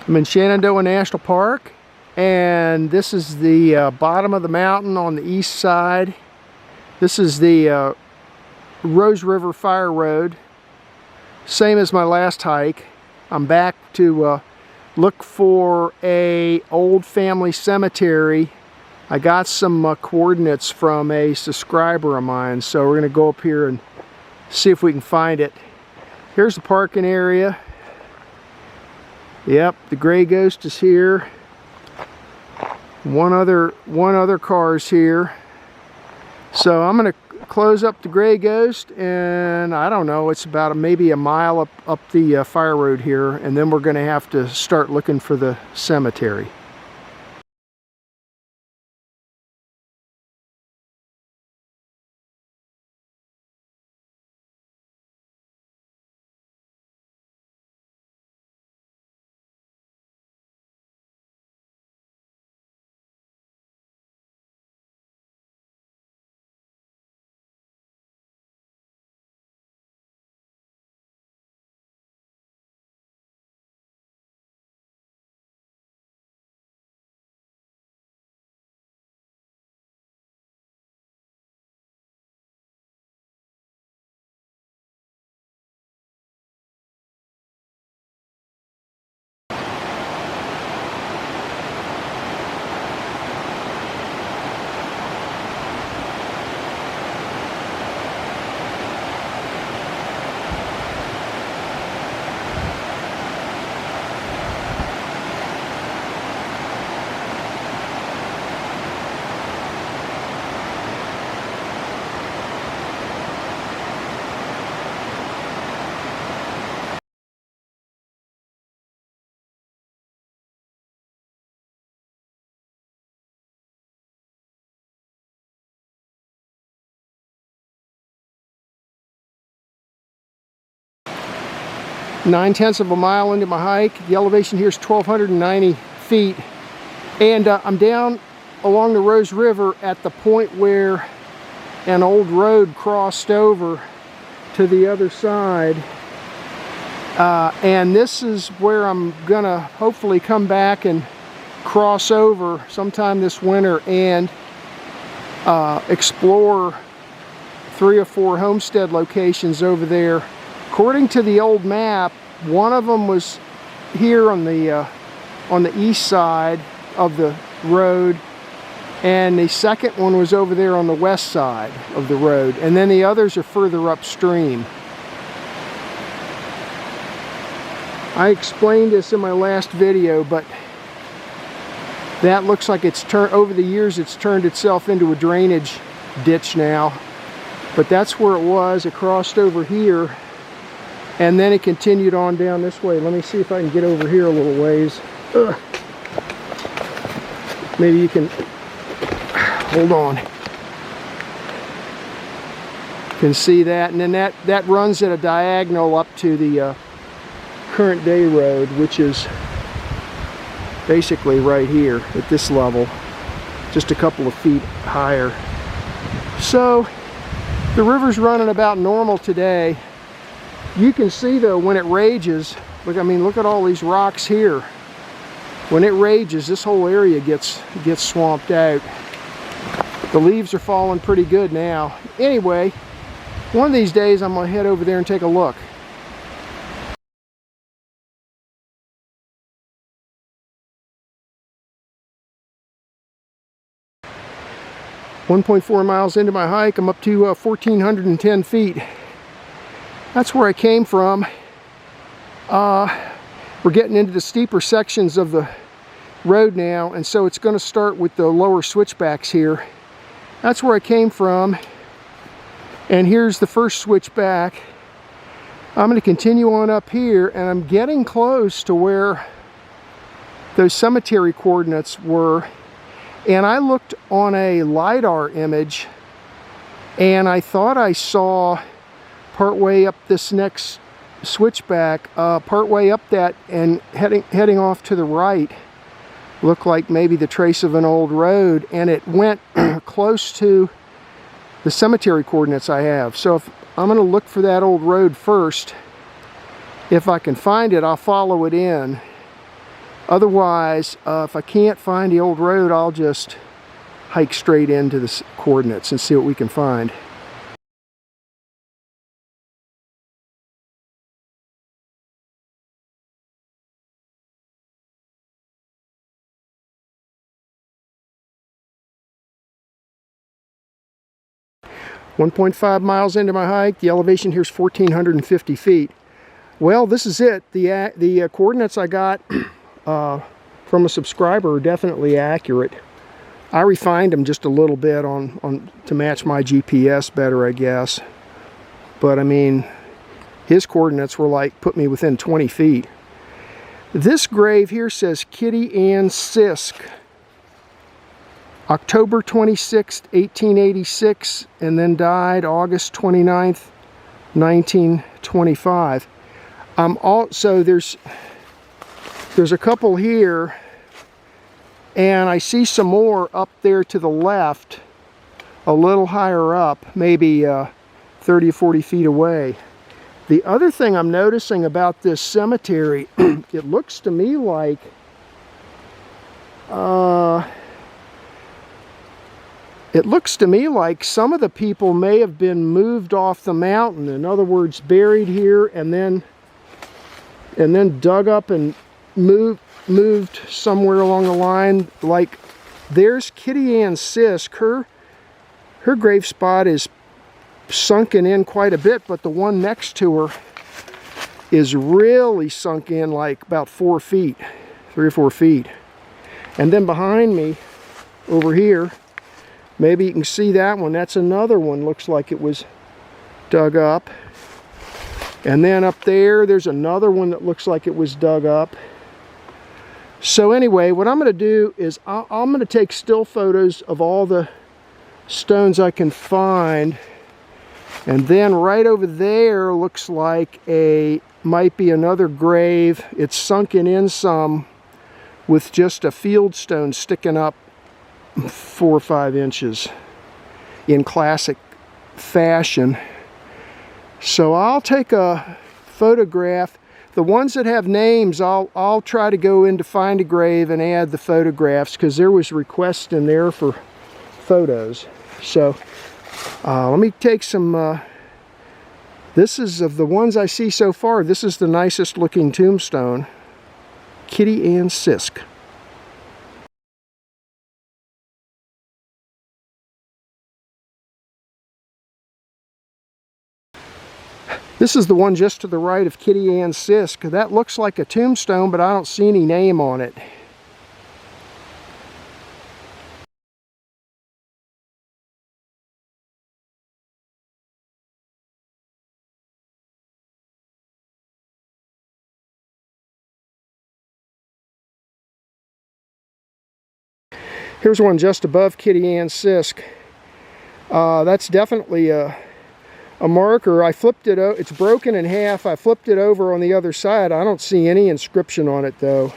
I'm in Shenandoah National Park, and this is the bottom of the mountain on the east side. This is the Rose River Fire Road, same as my last hike. I'm back to look for a old family cemetery. I got some coordinates from a subscriber of mine, so we're going to go up here and see if we can find it. Here's the parking area. Yep, the Gray Ghost is here. One other car's here. So I'm going to close up the Gray Ghost, and I don't know, it's about maybe a mile up the fire road here, and then we're going to have to start looking for the cemetery. Nine-tenths of a mile into my hike. The elevation here is 1,290 feet. And I'm down along the Rose River at the point where an old road crossed over to the other side. And this is where I'm gonna hopefully come back and cross over sometime this winter and explore 3 or 4 homestead locations over there. According to the old map, one of them was here on the east side of the road, and the second one was over there on the west side of the road, and then the others are further upstream. I explained this in my last video, but that looks like it's turned, over the years it's turned itself into a drainage ditch now. But that's where it was. It crossed over here, and then it continued on down this way. Let me see if I can get over here a little ways. Ugh. Maybe you can, hold on. You can see that, and then that runs at a diagonal up to the current day road, which is basically right here at this level, just a couple of feet higher. So the river's running about normal today. You can see though when it rages, look, I mean, look at all these rocks here. When it rages, this whole area gets swamped out. The leaves are falling pretty good now. Anyway, one of these days I'm gonna head over there and take a look. .4 miles into my hike, I'm up to 1,410 feet. That's where I came from. We're getting into the steeper sections of the road now, and so it's going to start with the lower switchbacks here. That's where I came from, and here's the first switchback. I'm going to continue on up here, and I'm getting close to where those cemetery coordinates were. And I looked on a LiDAR image, and I thought I saw partway up this next switchback, partway up that and heading off to the right, looked like maybe the trace of an old road, and it went close to the cemetery coordinates I have. So if I'm going to look for that old road first. If I can find it, I'll follow it in. Otherwise, if I can't find the old road, I'll just hike straight into the coordinates and see what we can find. .5 miles into my hike. The elevation here is 1,450 feet. Well, this is it. The coordinates I got from a subscriber are definitely accurate. I refined them just a little bit to match my GPS better, I guess. But I mean, his coordinates were like, put me within 20 feet. This grave here says Kitty Ann Sisk, October 26th, 1886, and then died August 29th, 1925. So there's a couple here, and I see some more up there to the left, a little higher up, maybe 30 or 40 feet away. The other thing I'm noticing about this cemetery, it looks to me like some of the people may have been moved off the mountain. In other words, buried here and then dug up and moved somewhere along the line. Like, there's Kitty Ann Sisk. Her grave spot is sunken in quite a bit, but the one next to her is really sunk in like about 4 feet, 3 or 4 feet. And then behind me over here, maybe you can see that one. That's another one. Looks like it was dug up. And then up there, there's another one that looks like it was dug up. So anyway, what I'm going to do is I'm going to take still photos of all the stones I can find. And then right over there looks like might be another grave. It's sunken in some with just a field stone sticking up 4 or 5 inches in classic fashion. So I'll take a photograph. The ones that have names, I'll try to go in to find a grave and add the photographs, because there was requests in there for photos. So let me take some. This is, of the ones I see so far, this is the nicest looking tombstone. Kitty Ann Sisk. This is the one just to the right of Kitty Ann Sisk. That looks like a tombstone, but I don't see any name on it. Here's one just above Kitty Ann Sisk. That's definitely a marker. I flipped it over. It's broken in half. I flipped it over on the other side. I don't see any inscription on it though.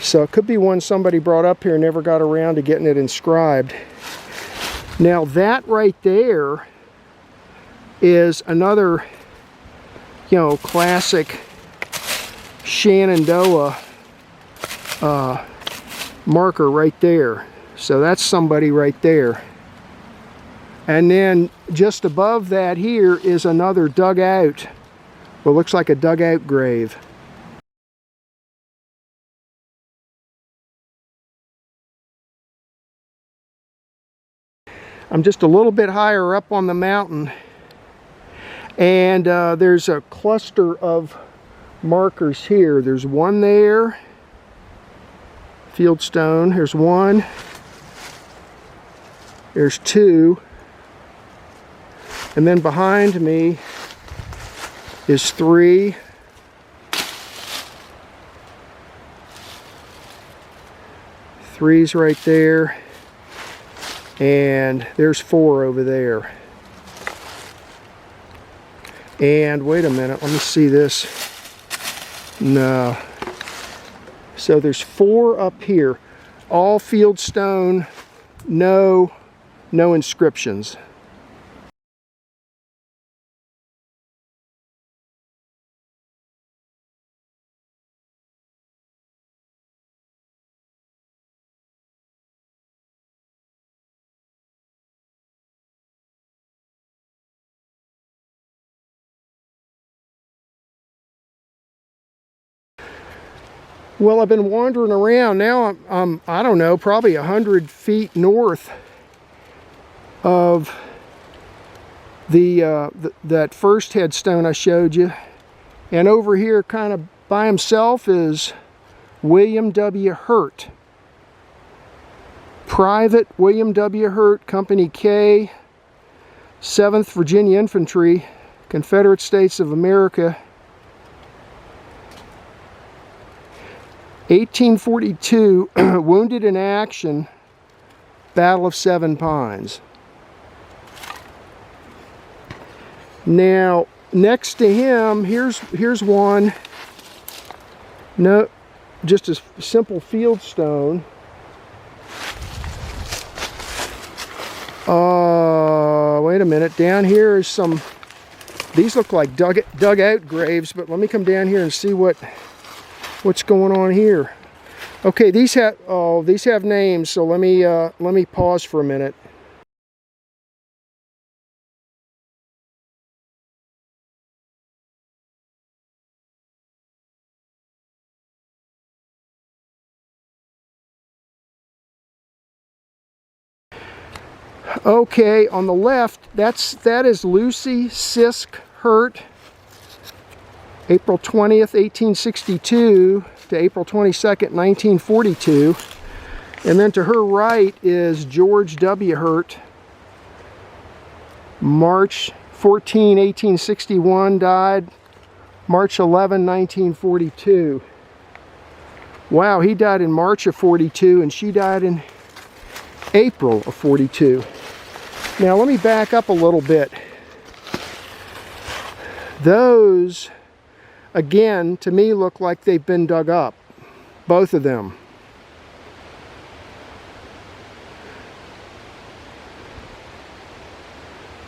So it could be one somebody brought up here and never got around to getting it inscribed. Now that right there is another, classic Shenandoah marker right there. So that's somebody right there. And then just above that here is another dugout. Well, looks like a dugout grave. I'm just a little bit higher up on the mountain, and there's a cluster of markers here. There's one there, fieldstone. Here's one. There's two. And then behind me is 3. Three's right there. And there's 4 over there. And wait a minute, let me see this. No. So there's 4 up here. All fieldstone, no inscriptions. Well, I've been wandering around. Now I'm I don't know, probably 100 feet north of that first headstone I showed you. And over here, kind of by himself, is William W. Hurt. Private William W. Hurt, Company K, 7th Virginia Infantry, Confederate States of America. 1842, wounded in action, Battle of Seven Pines. Now, next to him, here's one. No, just a simple field stone. Wait a minute. Down here is some. These look like dug out graves, but let me come down here and see what's going on here. Okay, these have names. So let me pause for a minute. Okay, on the left, that is Lucy Sisk Hurt, April 20th, 1862 to April 22nd, 1942. And then to her right is George W. Hurt, March 14, 1861, died March 11, 1942. Wow, he died in March of 42 and she died in April of 42. Now let me back up a little bit. Those, again, to me look like they've been dug up. Both of them.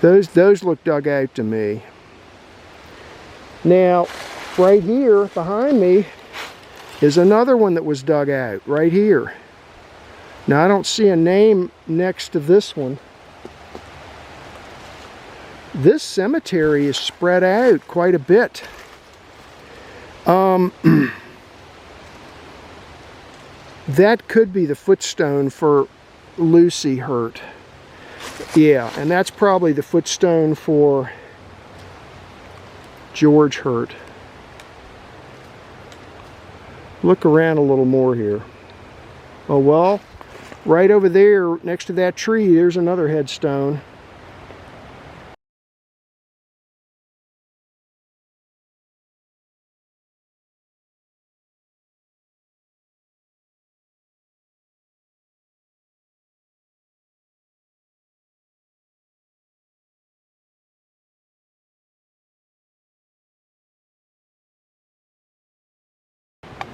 Those look dug out to me. Now, right here behind me is another one that was dug out, right here. Now I don't see a name next to this one. This cemetery is spread out quite a bit. That could be the footstone for Lucy Hurt. Yeah, and that's probably the footstone for George Hurt. Look around a little more here. Oh well, right over there next to that tree, there's another headstone.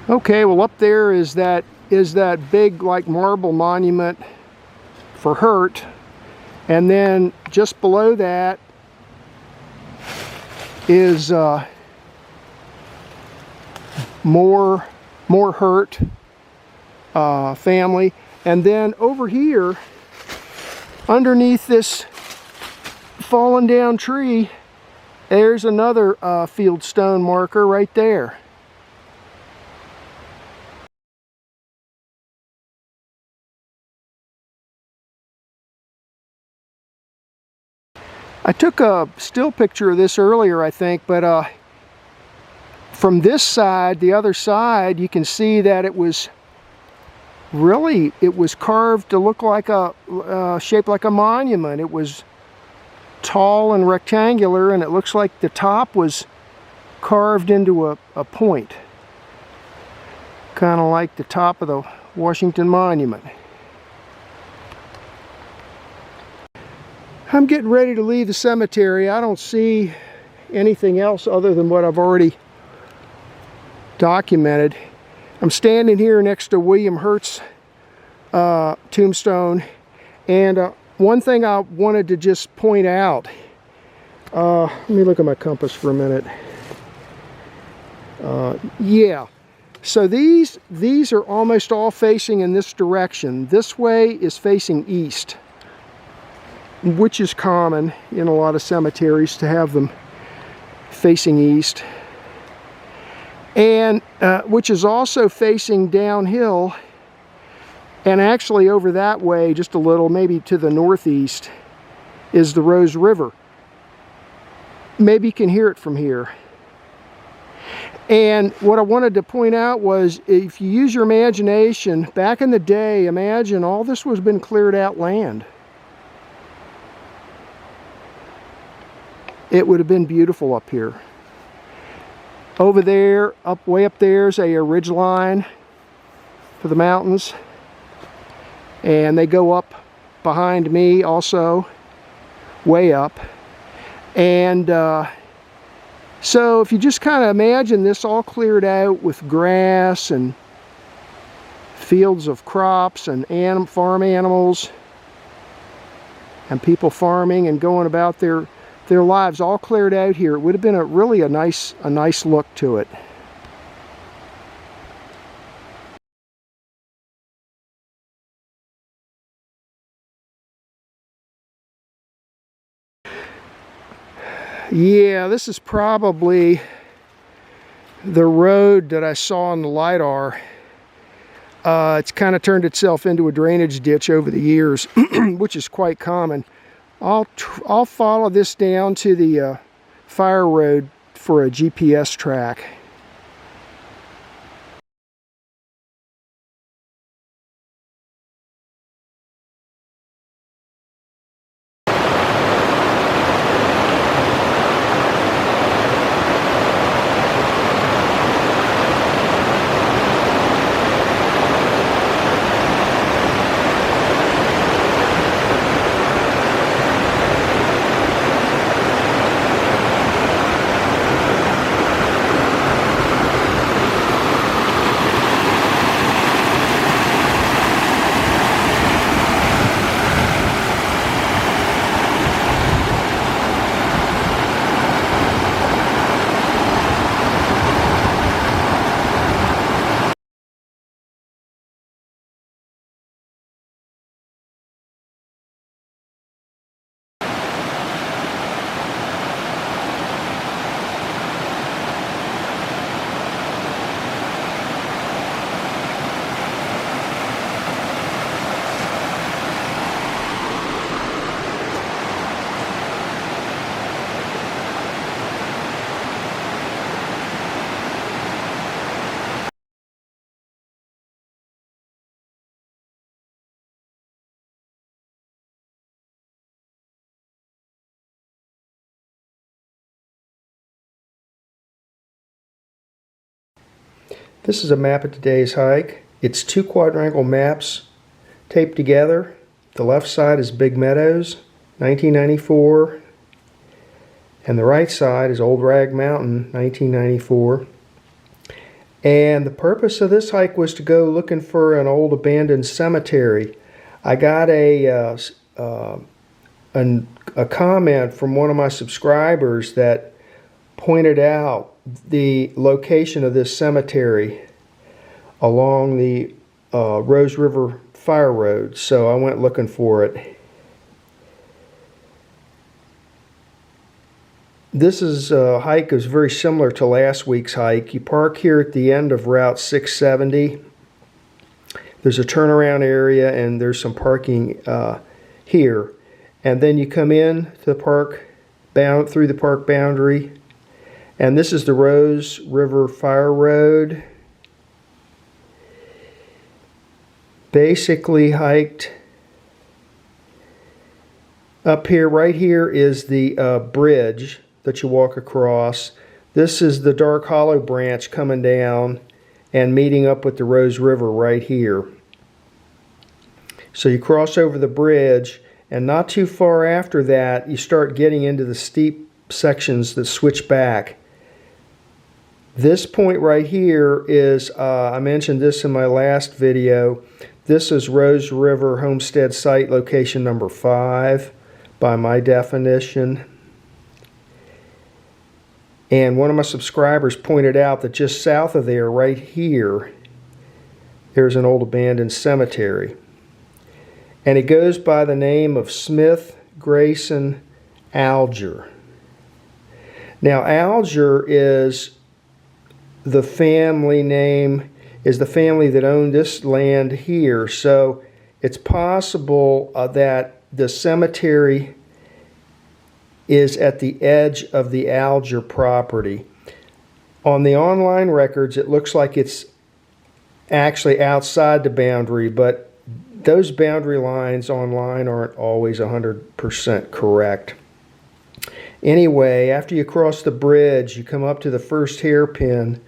Okay, well up there is that big like marble monument for Hurt, and then just below that is more Hurt family, and then over here underneath this fallen down tree there's another field stone marker right there. I took a still picture of this earlier, I think, but from this side, the other side, you can see that it was carved to look like shaped like a monument. It was tall and rectangular, and it looks like the top was carved into a point, kind of like the top of the Washington Monument. I'm getting ready to leave the cemetery. I don't see anything else other than what I've already documented. I'm standing here next to William Hurt's tombstone, and one thing I wanted to just point out, let me look at my compass for a minute. Yeah, so these are almost all facing in this direction. This way is facing east, which is common in a lot of cemeteries to have them facing east. and which is also facing downhill, and actually over that way just a little, maybe to the northeast, is the Rose River. Maybe you can hear it from here. And what I wanted to point out was, if you use your imagination, back in the day, imagine all this was been cleared out land. It would have been beautiful up here. Over there, way up there is a ridge line for the mountains. And they go up behind me also, way up. And so if you just kind of imagine this all cleared out with grass and fields of crops and farm animals and people farming and going about their lives all cleared out here, it would have been really a nice look to it. Yeah, this is probably the road that I saw on the LiDAR. It's kind of turned itself into a drainage ditch over the years, which is quite common. I'll follow this down to the fire road for a GPS track. This is a map of today's hike. It's 2 quadrangle maps taped together. The left side is Big Meadows, 1994, and the right side is Old Rag Mountain, 1994. And the purpose of this hike was to go looking for an old abandoned cemetery. I got a comment from one of my subscribers that pointed out the location of this cemetery along the Rose River Fire Road, so I went looking for it. This hike is very similar to last week's hike. You park here at the end of Route 670. There's a turnaround area and there's some parking here. And then you come in to the park, through the park boundary. And this is the Rose River Fire Road. Basically hiked up here. Right here is the bridge that you walk across. This is the Dark Hollow branch coming down and meeting up with the Rose River right here. So you cross over the bridge, and not too far after that you start getting into the steep sections that switch back. This point right here is, I mentioned this in my last video, this is Rose River Homestead Site location number 5 by my definition. And one of my subscribers pointed out that just south of there, right here, there's an old abandoned cemetery. And it goes by the name of Smith-Grayson-Alger. Now, Alger is the family name is the family that owned this land here. So it's possible that the cemetery is at the edge of the Alger property. On the online records, it looks like it's actually outside the boundary, but those boundary lines online aren't always 100% correct. Anyway, after you cross the bridge, you come up to the first hairpin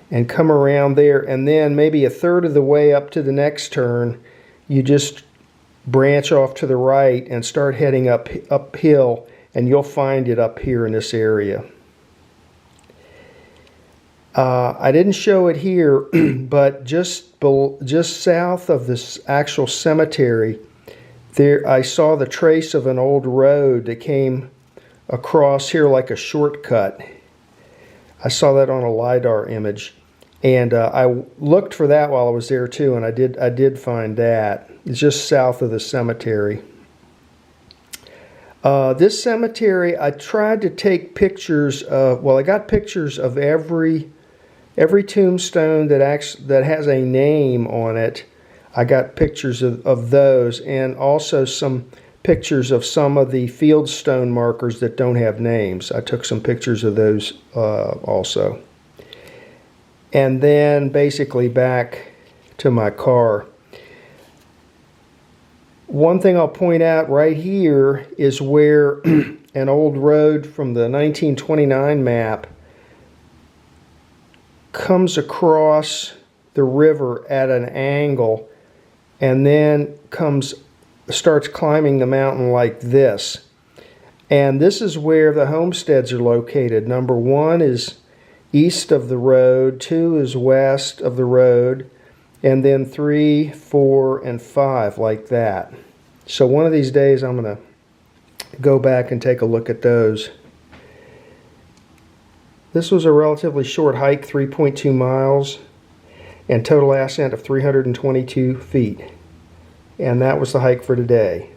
and come around there, and then maybe a third of the way up to the next turn, you just branch off to the right and start heading uphill, and you'll find it up here in this area. I didn't show it here, but just south of this actual cemetery, there I saw the trace of an old road that came across here like a shortcut. I saw that on a LiDAR image, and I looked for that while I was there too, and I did find that. It's just south of the cemetery. This cemetery, I tried to take pictures of. Well, I got pictures of every tombstone that has a name on it. I got pictures of those, and also some pictures of some of the field stone markers that don't have names. I took some pictures of those also. And then basically back to my car. One thing I'll point out right here is where an old road from the 1929 map comes across the river at an angle and then starts climbing the mountain like this. And this is where the homesteads are located. Number 1 is east of the road, 2 is west of the road, and then 3, 4, and 5 like that. So one of these days I'm going to go back and take a look at those. This was a relatively short hike, 3.2 miles, and total ascent of 322 feet. And that was the hike for today.